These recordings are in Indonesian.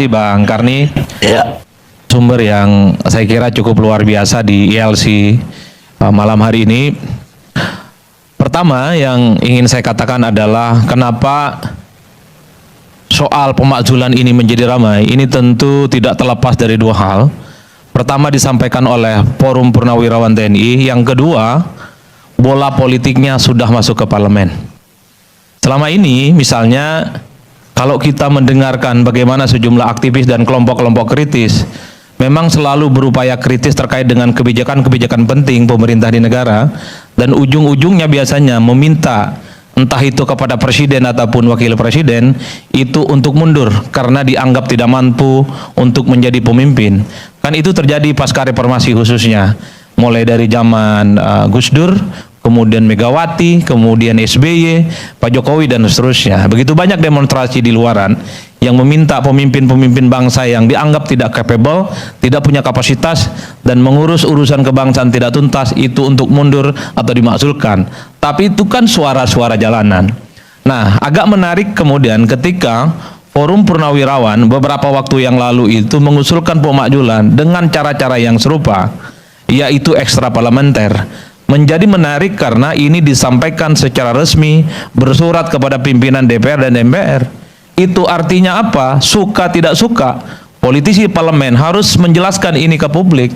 kasih Bang Karni. Ya. Sumber yang saya kira cukup luar biasa di ILC malam hari ini. Pertama yang ingin saya katakan adalah kenapa soal pemakzulan ini menjadi ramai. Ini tentu tidak terlepas dari dua hal. Pertama disampaikan oleh Forum Purnawirawan TNI. Yang kedua, bola politiknya sudah masuk ke parlemen. Selama ini misalnya kalau kita mendengarkan bagaimana sejumlah aktivis dan kelompok-kelompok kritis memang selalu berupaya kritis terkait dengan kebijakan-kebijakan penting pemerintah di negara, dan ujung-ujungnya biasanya meminta entah itu kepada presiden ataupun wakil presiden itu untuk mundur karena dianggap tidak mampu untuk menjadi pemimpin. Kan itu terjadi pasca reformasi khususnya, mulai dari zaman Gus Dur, kemudian Megawati, kemudian SBY, Pak Jokowi, dan seterusnya. Begitu banyak demonstrasi di luaran yang meminta pemimpin-pemimpin bangsa yang dianggap tidak capable, tidak punya kapasitas, dan mengurus urusan kebangsaan tidak tuntas, itu untuk mundur atau dimakzulkan. Tapi itu kan suara-suara jalanan. Nah, agak menarik kemudian ketika Forum Purnawirawan beberapa waktu yang lalu itu mengusulkan pemakzulan dengan cara-cara yang serupa, yaitu ekstra parlementer. Menjadi menarik karena ini disampaikan secara resmi bersurat kepada pimpinan DPR dan MPR. Itu artinya apa? Suka tidak suka, politisi parlemen harus menjelaskan ini ke publik.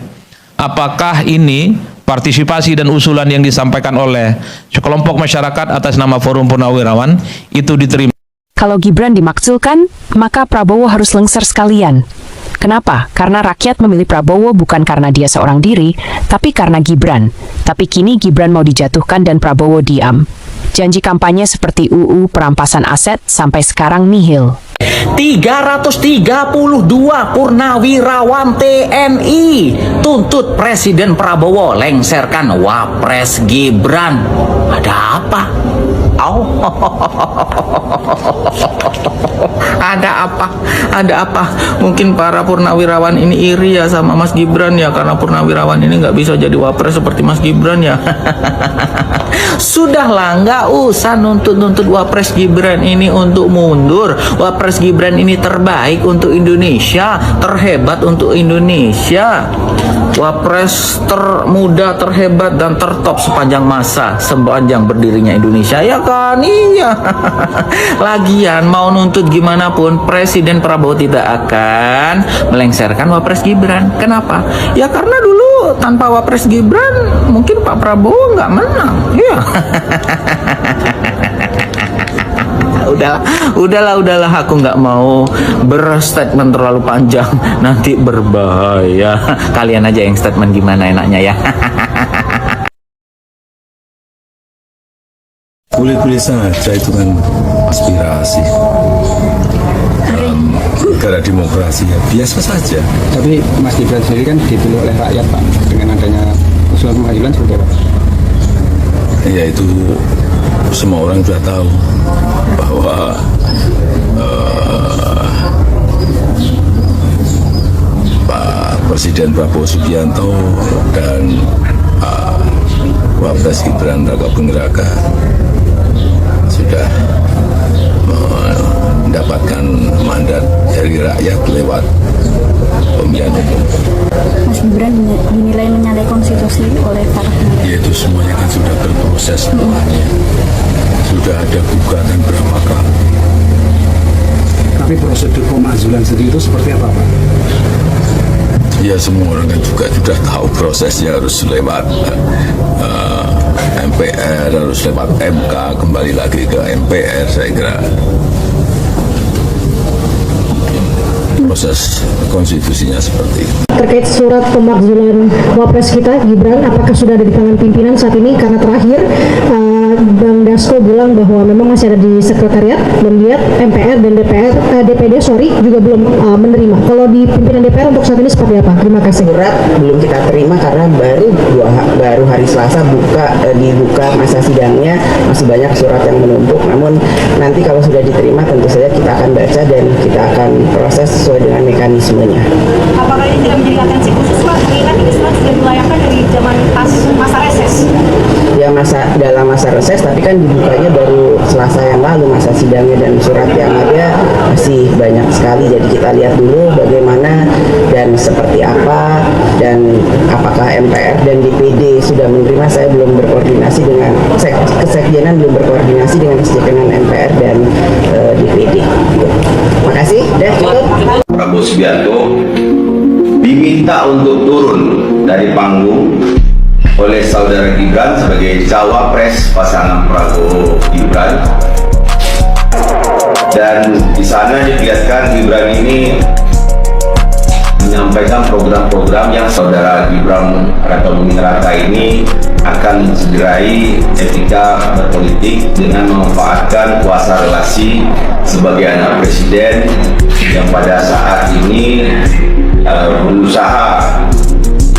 Apakah ini partisipasi dan usulan yang disampaikan oleh sekelompok masyarakat atas nama Forum Purnawirawan itu diterima? Kalau Gibran dimakzulkan, maka Prabowo harus lengser sekalian. Kenapa? Karena rakyat memilih Prabowo bukan karena dia seorang diri, tapi karena Gibran. Tapi kini Gibran mau dijatuhkan dan Prabowo diam. Janji kampanye seperti UU perampasan aset sampai sekarang nihil. 332 purnawirawan TNI tuntut Presiden Prabowo lengserkan Wapres Gibran. Ada apa? Ada apa? Ada apa? Mungkin para purnawirawan ini iri ya sama Mas Gibran ya, karena purnawirawan ini nggak bisa jadi wapres seperti Mas Gibran ya. Sudahlah, nggak usah nuntut-nuntut Wapres Gibran ini untuk mundur. Wapres Gibran ini terbaik untuk Indonesia, terhebat untuk Indonesia. Wapres termuda, terhebat, dan tertop sepanjang masa, sepanjang berdirinya Indonesia, ya kan? Iya. Lagian mau nuntut gimana pun Presiden Prabowo tidak akan melengsarkan Wapres Gibran. Kenapa? Ya karena dulu tanpa Wapres Gibran mungkin Pak Prabowo nggak menang. Iya. Udahlah, aku nggak mau berstatement terlalu panjang, nanti berbahaya. Kalian aja yang statement gimana enaknya ya. Boleh-boleh saja, itu kan aspirasi negara demokrasi, ya biasa saja. Tapi Mas Gibran sendiri kan dipilih oleh rakyat Pak, dengan adanya usulan pemakzulan seperti apa? Ya itu semua orang sudah tahu bahwa Pak Presiden Prabowo Subianto dan Wapres Gibran Rakabuming Raka sudah mendapatkan mandat dari rakyat lewat pemilihan umum. Mas Gibran dinilai menyalahi konstitusi oleh para peneliti. Ya itu semuanya kan sudah berproses semuanya. Sudah ada gugatan berapa kali. Tapi prosedur pemakzulan sendiri itu seperti apa Pak? Ya semua orang kan juga sudah tahu prosesnya, harus lewat MPR, harus lewat MK, kembali lagi ke MPR. Saya kira proses konstitusinya seperti itu. Terkait surat pemakzulan Wapres kita Gibran, apakah sudah ada di tangan pimpinan saat ini? Karena terakhir Bang Dasko bilang bahwa memang masih ada di sekretariat, dan lihat MPR dan DPD juga belum menerima. Kalau di pimpinan DPR untuk saat ini seperti apa? Terima kasih. Surat belum kita terima karena baru hari Selasa dibuka masa sidangnya, masih banyak surat yang menumpuk. Namun nanti kalau sudah diterima tentu saja kita akan baca dan kita akan proses sesuai dengan mekanismenya. Apakah ini tidak menjadi atensi khusus Pak? Mengingat ini sudah dilayangkan dari zaman pas masa reses. Ya dalam masa reses, tapi kan dibukanya baru Selasa yang lalu masa sidangnya, dan surat yang ada masih banyak sekali. Jadi kita lihat dulu bagaimana dan seperti apa, dan apakah MPR dan DPD sudah menerima. Saya belum berkoordinasi dengan Kesekjenan, belum berkoordinasi dengan Kesekjenan MPR dan DPD. Makasih, dan cukup. Prabowo Subianto diminta untuk turun dari panggung oleh saudara Gibran sebagai cawapres pasangan Prabowo Gibran, dan di sana dilihatkan Gibran ini menyampaikan program-program yang saudara Gibran Raka Buming Raka ini akan mencederai etika berpolitik dengan memanfaatkan kuasa relasi sebagai anak presiden yang pada saat ini berusaha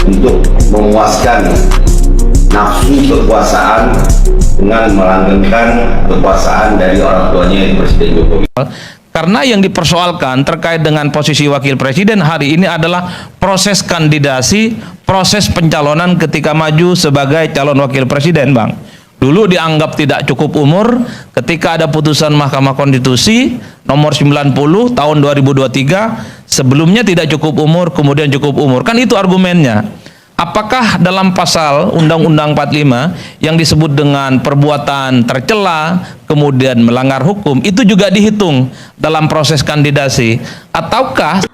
untuk memuaskan nafsu kekuasaan dengan melanggengkan kekuasaan dari orang tuanya yaitu Presiden Jokowi. Karena yang dipersoalkan terkait dengan posisi wakil presiden hari ini adalah proses kandidasi, proses pencalonan ketika maju sebagai calon wakil presiden, Bang. Dulu dianggap tidak cukup umur, ketika ada putusan Mahkamah Konstitusi nomor 90 tahun 2023, sebelumnya tidak cukup umur, kemudian cukup umur. Kan itu argumennya. Apakah dalam pasal Undang-Undang 45 yang disebut dengan perbuatan tercela, kemudian melanggar hukum, itu juga dihitung dalam proses kandidasi? Ataukah...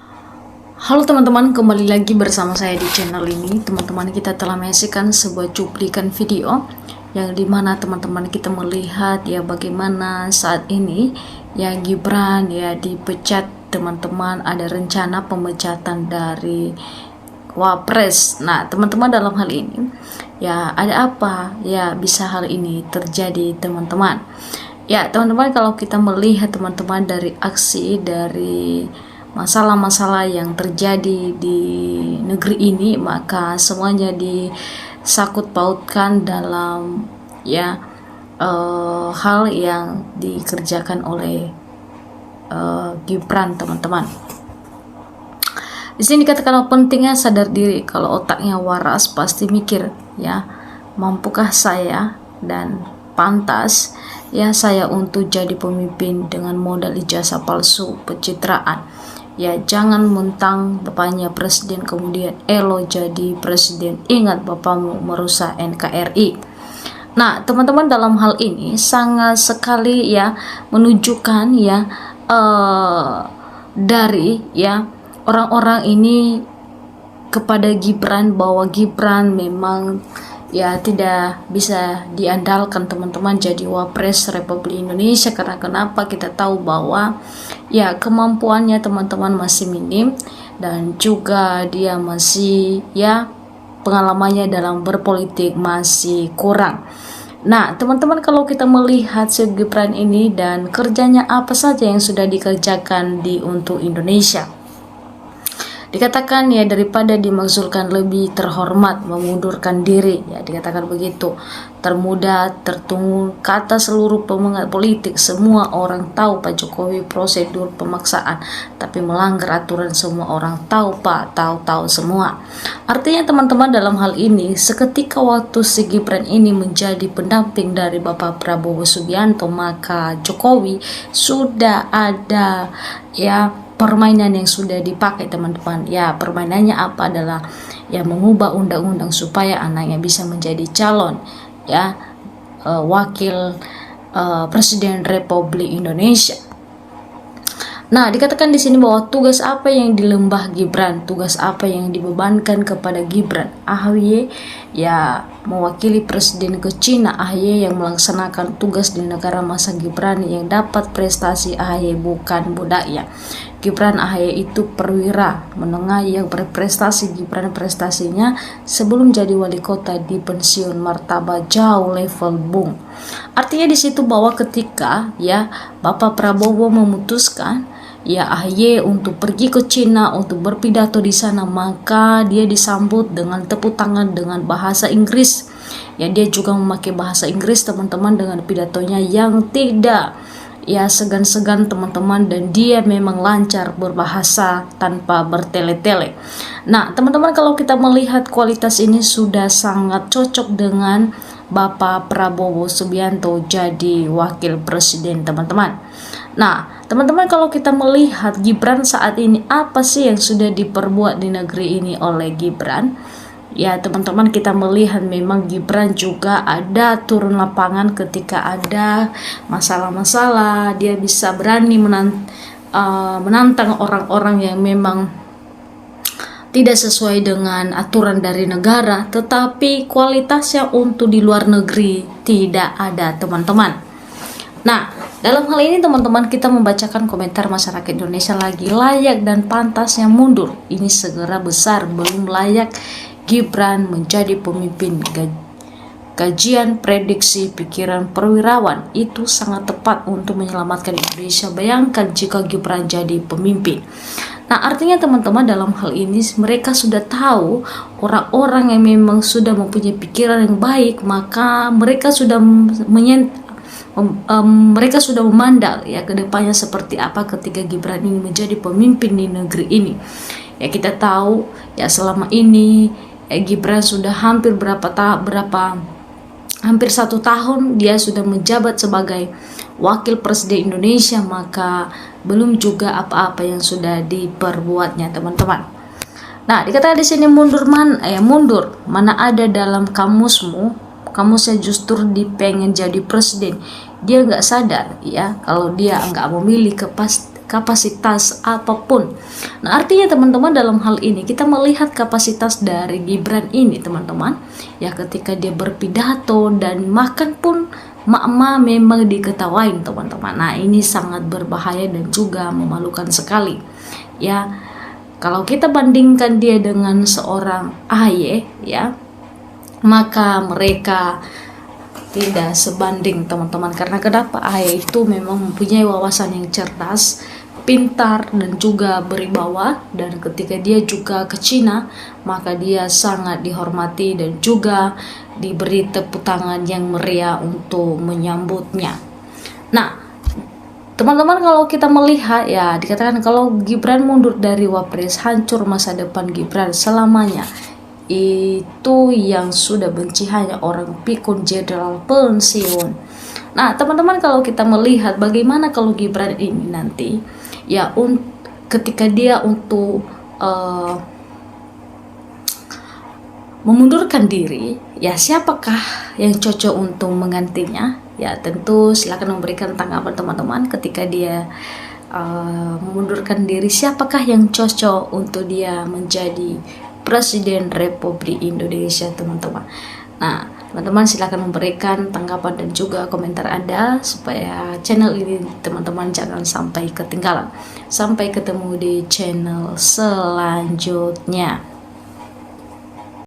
Halo teman-teman, kembali lagi bersama saya di channel ini. Teman-teman, kita telah menyaksikan sebuah cuplikan video yang dimana teman-teman kita melihat ya bagaimana saat ini ya Gibran ya dipecat. Teman-teman, ada rencana pemecatan dari Wapres. Nah teman-teman, dalam hal ini ya ada apa ya bisa hal ini terjadi teman-teman? Ya teman-teman, kalau kita melihat teman-teman dari aksi, dari masalah-masalah yang terjadi di negeri ini, maka semuanya disangkut pautkan dalam ya hal yang dikerjakan oleh Gibran teman-teman. Di sini dikatakan pentingnya sadar diri. Kalau otaknya waras pasti mikir ya, mampukah saya dan pantas ya saya untuk jadi pemimpin dengan modal ijazah palsu, pencitraan. Ya jangan mentang bapaknya presiden kemudian elo jadi presiden. Ingat bapakmu merusak NKRI. Nah teman-teman, dalam hal ini sangat sekali ya menunjukkan ya dari ya orang-orang ini kepada Gibran, bahwa Gibran memang ya tidak bisa diandalkan teman-teman jadi Wapres Republik Indonesia. Karena kenapa? Kita tahu bahwa ya kemampuannya teman-teman masih minim, dan juga dia masih ya pengalamannya dalam berpolitik masih kurang. Nah teman-teman, kalau kita melihat si Gibran ini dan kerjanya apa saja yang sudah dikerjakan untuk Indonesia, dikatakan ya daripada dimakzulkan lebih terhormat memundurkan diri, ya dikatakan begitu. Termuda tertunggu kata seluruh pemengat politik. Semua orang tahu Pak Jokowi prosedur pemaksaan, tapi melanggar aturan semua orang tahu Pak, tahu semua. Artinya teman-teman, dalam hal ini seketika waktu si Gibran ini menjadi pendamping dari Bapak Prabowo Subianto, maka Jokowi sudah ada ya permainan yang sudah dipakai teman-teman. Ya permainannya apa adalah ya mengubah undang-undang supaya anaknya bisa menjadi calon ya wakil presiden Republik Indonesia. Nah dikatakan di sini bahwa tugas apa yang dilembah Gibran, tugas apa yang dibebankan kepada Gibran. AHY ya mewakili presiden ke Cina, AHY yang melaksanakan tugas di negara masa Gibran. Yang dapat prestasi AHY bukan budaya. Gibran AHY itu perwira menengah yang berprestasi. Gibran prestasinya sebelum jadi wali kota di pensiun martabat jauh level bung. Artinya di situ bahwa ketika ya Bapak Prabowo memutuskan ya AHY untuk pergi ke Cina untuk berpidato di sana, maka dia disambut dengan tepuk tangan dengan bahasa Inggris. Ya dia juga memakai bahasa Inggris teman-teman dengan pidatonya yang tidak ya segan-segan teman-teman, dan dia memang lancar berbahasa tanpa bertele-tele. Nah teman-teman, kalau kita melihat kualitas ini sudah sangat cocok dengan Bapak Prabowo Subianto jadi wakil presiden, teman-teman. Nah, teman-teman, kalau kita melihat Gibran saat ini, apa sih yang sudah diperbuat di negeri ini oleh Gibran? Ya, teman-teman, kita melihat memang Gibran juga ada turun lapangan ketika ada masalah-masalah. Dia bisa berani menantang orang-orang yang memang tidak sesuai dengan aturan dari negara, tetapi kualitasnya untuk di luar negeri tidak ada, teman-teman. Nah, dalam hal ini teman-teman, kita membacakan komentar masyarakat Indonesia lagi. Layak dan pantasnya mundur. Ini segera besar, belum layak Gibran menjadi pemimpin. Kajian prediksi pikiran perwirawan itu sangat tepat untuk menyelamatkan Indonesia. Bayangkan jika Gibran jadi pemimpin. Nah, artinya teman-teman, dalam hal ini mereka sudah tahu orang-orang yang memang sudah mempunyai pikiran yang baik, maka mereka sudah mereka sudah memandang ya ke depannya seperti apa ketika Gibran ini menjadi pemimpin di negeri ini. Ya, kita tahu ya selama ini Gibran sudah hampir hampir 1 tahun dia sudah menjabat sebagai wakil presiden Indonesia, maka belum juga apa-apa yang sudah diperbuatnya, teman-teman. Nah, dikatakan di sini mundur mana ada dalam kamusnya justru dipengen jadi presiden. Dia nggak sadar ya kalau dia nggak memilih kapasitas apapun. Nah, artinya teman-teman, dalam hal ini kita melihat kapasitas dari Gibran ini, teman-teman. Ya, ketika dia berpidato dan makan pun mak-mak memang diketawain, teman-teman. Nah, ini sangat berbahaya dan juga memalukan sekali. Ya, kalau kita bandingkan dia dengan seorang AHY, ya, maka mereka tidak sebanding, teman-teman. Karena kenapa? AHY itu memang mempunyai wawasan yang cerdas, pintar, dan juga berwibawa. Dan ketika dia juga ke Cina, maka dia sangat dihormati dan juga diberi tepuk tangan yang meriah untuk menyambutnya. Nah, teman-teman, kalau kita melihat ya, dikatakan kalau Gibran mundur dari Wapres, hancur masa depan Gibran selamanya. Itu yang sudah benci hanya orang pikun jenderal pensiun. Nah, teman-teman, kalau kita melihat bagaimana kalau Gibran ini nanti ya ketika dia untuk memundurkan diri, ya siapakah yang cocok untuk menggantinya? Ya, tentu silakan memberikan tanggapan teman-teman ketika dia memundurkan diri, siapakah yang cocok untuk dia menjadi Presiden Republik Indonesia, teman-teman. Nah, teman-teman silakan memberikan tanggapan dan juga komentar Anda supaya channel ini teman-teman jangan sampai ketinggalan. Sampai ketemu di channel selanjutnya.